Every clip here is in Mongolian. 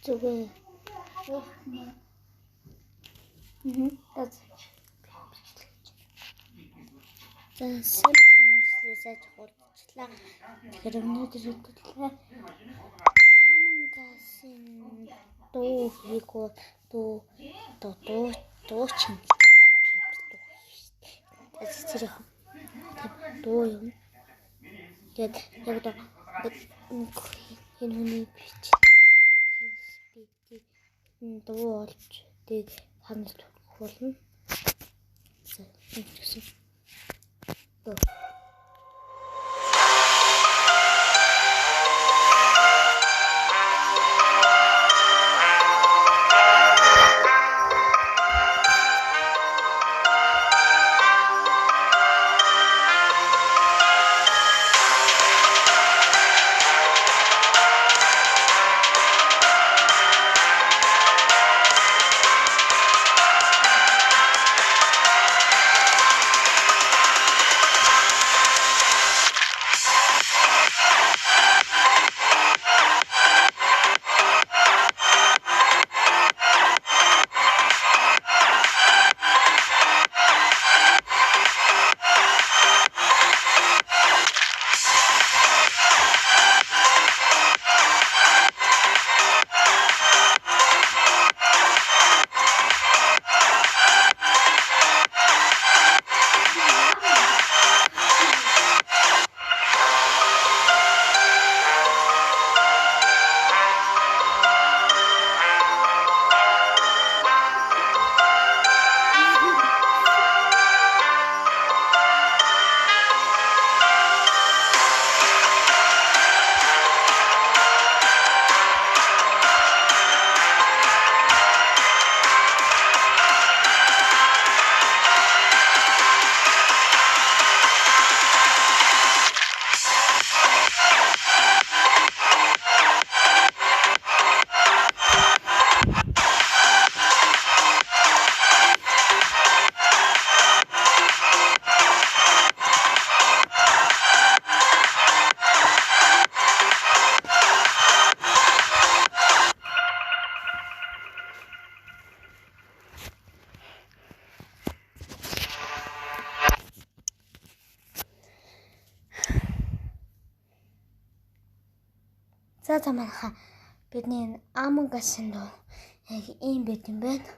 Зүгээр. Сайн хурдчлаа. Тэгэхээр өнөөдөр хэвлэлээ Among Us-ын дуу хийгөө дуу чинь тэр дуу юм. Тэгээд яг одоо энэ хүний бич дуу олж тэгээд ханалт болно. За энэ гэсэн дуу. За манайха бидний Among Us-ын дуу яг ийм байт юм байна.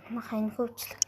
Манайха энэ хөвчлөг